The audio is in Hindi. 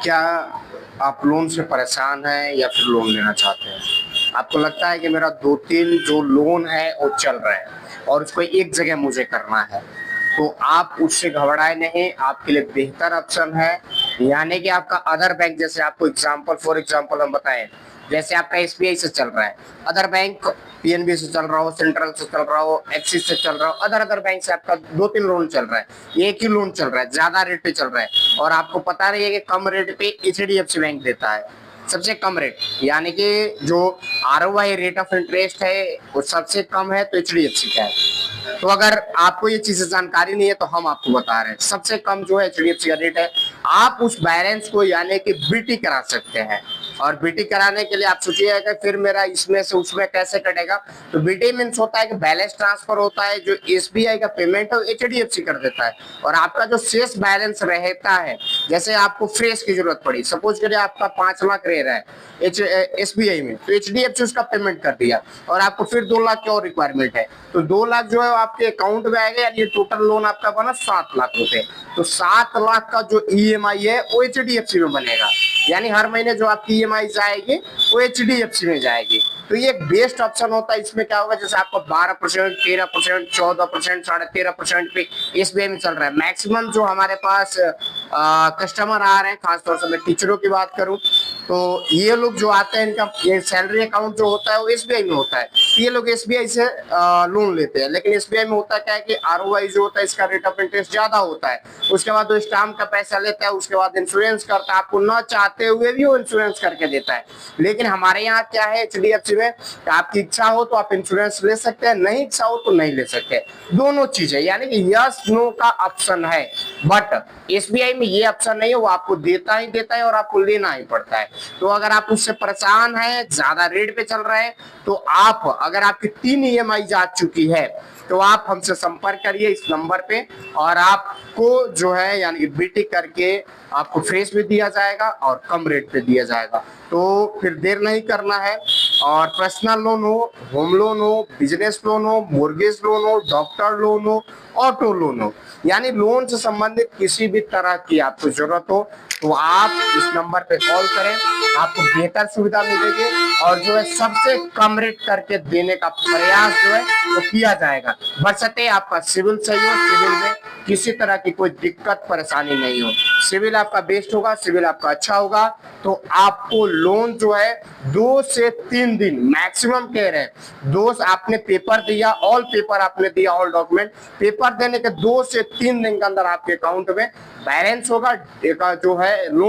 क्या आप लोन से परेशान हैं या फिर लोन लेना चाहते हैं? आपको लगता है कि मेरा 2-3 जो लोन है वो चल रहा है और उसको एक जगह मुझे करना है, तो आप उससे घबराए नहीं। आपके लिए बेहतर ऑप्शन है, यानी कि आपका अदर बैंक, जैसे आपको फॉर एग्जांपल हम बताएं, जैसे आपका एसबीआई से चल रहा है, अदर बैंक पीएनबी से चल रहा हो, सेंट्रल से चल रहा हो, एक्सिस से चल रहा हो, अदर अदर बैंक से आपका 2-3 लोन चल रहा है, एक ही लोन चल रहा है, ज्यादा रेट पे चल रहा है और आपको पता नहीं है कि कम रेट पे एचडीएफसी बैंक देता है सबसे कम रेट, यानी कि जो आरओआई रेट ऑफ इंटरेस्ट है वो सबसे कम है तो एचडीएफसी का है। तो अगर आपको ये चीजें जानकारी नहीं है तो हम आपको बता रहे हैं, सबसे कम जो है एचडीएफसी का रेट है। आप उस बैलेंस को यानी कि बीटी करा सकते हैं और बीटी कराने के लिए आप सोचिएगा कि फिर मेरा इसमें से उसमें कैसे कटेगा। तो बीटी मीन्स होता है कि बैलेंस ट्रांसफर होता है, जो एसबीआई का पेमेंट है एचडीएफसी कर देता है और आपका जो शेष बैलेंस रहता है, जैसे आपको फ्रेश की जरूरत पड़ी, सपोज करिए आपका 5 लाख रह रहा है एसबीआई में, तो एचडीएफसी उसका पेमेंट कर दिया और आपको फिर 2 लाख की और रिक्वायरमेंट है, तो 2 लाख जो है आपके अकाउंट में आएगा, यानी टोटल लोन आपका बना 7 लाख रुपए। तो 7 लाख का जो ईएमआई है वो एचडीएफसी में बनेगा, यानी हर महीने जो आपकी ईएमआई जाएगी वो एचडीएफसी में जाएगी। तो ये एक बेस्ट ऑप्शन होता है। इसमें क्या होगा, जैसे आपको 12%, 13%, 14%, 13.5% पे एसबीआई में चल रहा है। मैक्सिमम जो हमारे पास कस्टमर आ रहे हैं, खासतौर से मैं टीचरों की बात करूं, तो ये लोग जो आते हैं, इनका ये सैलरी अकाउंट जो होता है वो एसबीआई में होता है, ये लोग एसबीआई से लोन लेते हैं। लेकिन एसबीआई में होता क्या है कि आरओआई जो होता है इसका रेट ऑफ इंटरेस्ट ज्यादा होता है, उसके बाद वो स्टाम्प का पैसा लेता है, उसके बाद इंश्योरेंस करता है, आपको न चाहते हुए भी वो इंश्योरेंस करके देता है। लेकिन हमारे यहाँ क्या है एचडीएफसी में, आपकी इच्छा हो तो आप इंश्योरेंस ले सकते हैं, नहीं इच्छा हो तो नहीं ले सकते, दोनों चीजें, यानी कि यस नो का ऑप्शन है। बट एसबीआई में ये ऑप्शन नहीं है, वो आपको देता ही देता है और आपको लेना ही पड़ता है। तो अगर आप उससे परेशान हैं, ज्यादा रेट पे चल रहे हैं, तो आप, अगर आपकी 3 ईएमआई जा चुकी है तो आप हमसे संपर्क करिए इस नंबर पे और आपको जो है यानी बीटी करके आपको फ्रेश भी दिया जाएगा और कम रेट पे दिया जाएगा। तो फिर देर नहीं करना है। और पर्सनल लोन हो, होम लोन हो, बिजनेस लोन हो, मोर्गेज लोन हो, डॉक्टर लोन हो, ऑटो लोन हो, यानी लोन से संबंधित किसी भी तरह की आपको जरूरत हो तो आप इस नंबर पे कॉल करें, आपको बेहतर सुविधा मिलेगी और जो है सबसे कम रेट करके देने का प्रयास जो है वो किया जाएगा, बशर्ते आपका सिविल सही हो, सिविल में किसी तरह की कोई दिक्कत परेशानी नहीं हो। सिविल आपका बेस्ट होगा, सिविल आपका अच्छा होगा तो आपको लोन जो है 2 से 3 दिन मैक्सिमम कह रहे हैं, 2 आपने पेपर दिया, ऑल पेपर आपने दिया, ऑल डॉक्यूमेंट पेपर देने के 2 से 3 दिन के अंदर आपके अकाउंट में बैलेंस होगा, जो है लोन